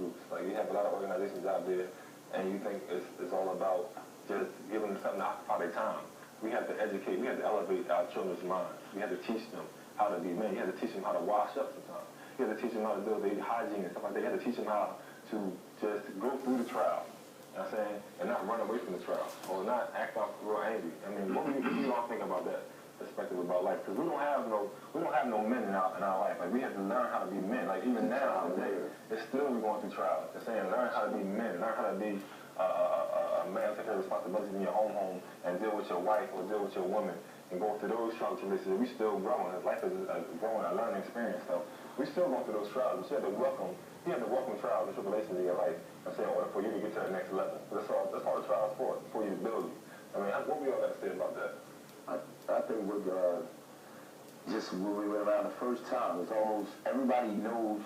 groups. Like, you have a lot of organizations out there, and you think it's all about just giving them something to occupy their time. We have to educate, we have to elevate our children's minds. We have to teach them how to be men. You have to teach them how to wash up sometimes. You have to teach them how to do their hygiene and stuff like that. You have to teach them how to just go through the trial, you know what I'm saying, and not run away from the trial, or not act out real angry. I mean, what do you all think about that perspective about life? Because we don't have no men in our life. Like, we have to learn how to be men. Like, even now today, it's still we're going through trials. They're saying learn how to be men, learn how to be a man, take care of responsibilities in your home, and deal with your wife or deal with your woman, and go through those trials. We still growing. Life is a growing, a learning experience. So we still going through those trials. But you have to welcome trials and tribulations in your life. I'm saying, in order for you to get to the next level. That's all the trials for you to build you. I mean, what we all got to say about that? I think with just when we went around the first time, it's almost everybody knows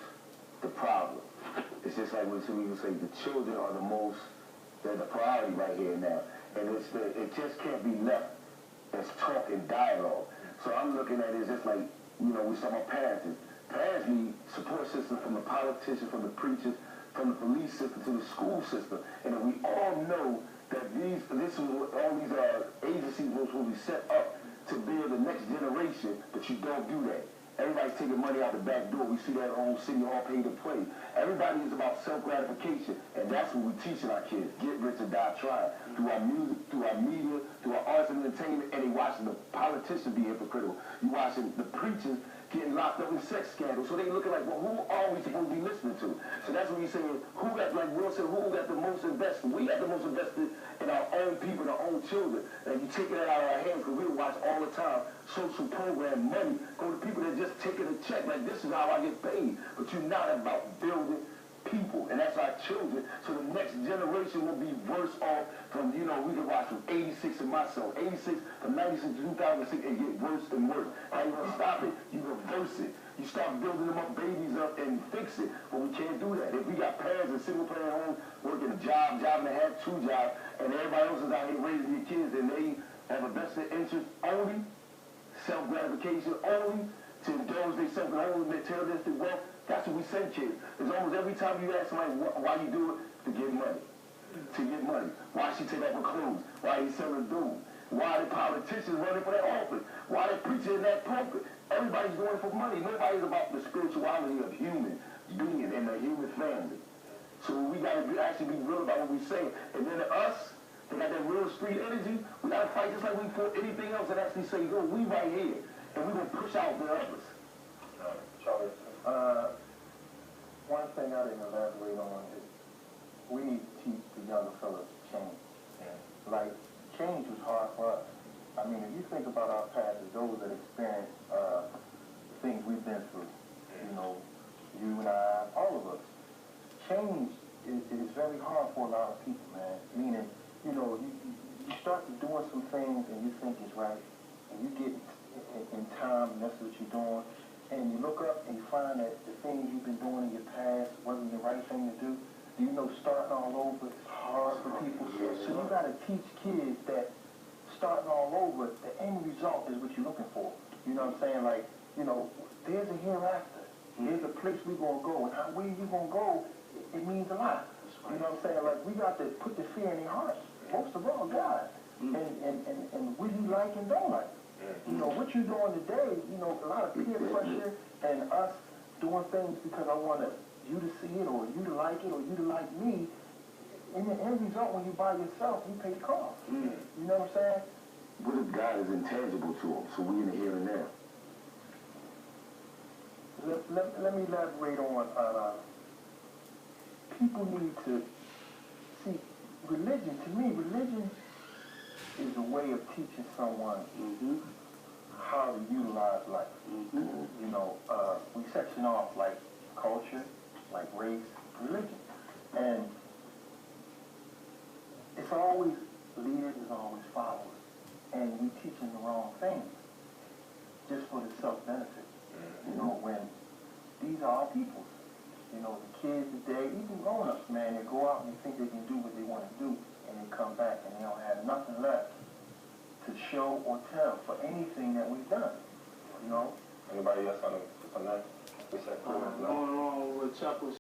the problem. It's just like when we would say the children are they're the priority right here and now, and it just can't be left as talk and dialogue. So I'm looking at it just like, we talk about parenting. Parents need support system from the politicians, from the preachers, from the police system to the school system, and we all know that all these agencies will be set up to build the next generation, but you don't do that. Everybody's taking money out the back door. We see that on City Hall Pay to Play. Everybody is about self-gratification, and that's what we're teaching our kids. Get rich or die trying. Through our music, through our media, through our arts and entertainment, and they watching the politicians be hypocritical. You watching the preachers getting locked up in sex scandals. So they looking like, well, who are we supposed to be listening to? So that's what we're saying. Who got, like Will said, who got the most invested? We got the most invested in our own people, our own children. And you taking it out of our hands, because we watch all the time social program money go to people that just taking a check. Like, this is how I get paid. But you're not about building people, and that's our children. So the next generation will be worse off from, we can watch from 86 and myself, 86 from 96 to 2006, and get worse and worse. And if you stop it, you reverse it. You start building them up, babies up, and fix it. But we can't do that. If we got parents in single-parent homes working a job and a half, 2 jobs, and everybody else is out here raising your kids, and they have a vested interest only, self-gratification only, to indulge themselves in only materialistic wealth, that's what we send kids. It's almost every time you ask somebody why you do it, to get money. To get money. Why she take off her clothes? Why he selling doom? Why the politicians running for that office? Why they preaching in that pulpit? Everybody's going for money. Nobody's about the spirituality of human being and the human family. So we got to actually be real about what we say. And then us, they got that real street energy. We got to fight just like we fought anything else and actually say, yo, we right here. And we're going to push out the others. Charlie? One thing I didn't elaborate on is we need to teach the younger fellas to change. Yeah. Like, change was hard for us. I mean, if you think about our past, as those that experience things we've been through, you and I, all of us, change is very hard for a lot of people, man. Meaning, you start doing some things and you think it's right, and you get in time, and that's what you're doing, and you look up and you find that the things you've been doing in your past wasn't the right thing to do. Starting all over is hard for people. So you got to teach kids that starting all over, the end result is what you're looking for. You know what I'm saying? Like, there's a hereafter. There's a place we're going to go. And where you're going to go, it means a lot. You know what I'm saying? Like, we got to put the fear in their hearts. Most of all, God. And what you like and don't like. What you're doing today, a lot of peer pressure and us doing things because I want you to see it or you to like it or you to like me. In the end result, when you by yourself, you pay the cost. You know what I'm saying? What if God is intangible to them? So we in the here and now. Let me elaborate on people need to see religion. To me, religion is a way of teaching someone how to utilize life. We section off like culture, like race, religion. And it's always leaders, it's always followers. And we teaching the wrong things just for the self-benefit. When these are our people. The kids today, even grown-ups, man, they go out and they think they can do what they want to do, and they come back and they don't have nothing left to show or tell for anything that we've done. Anybody else on that? Going along with Chuck was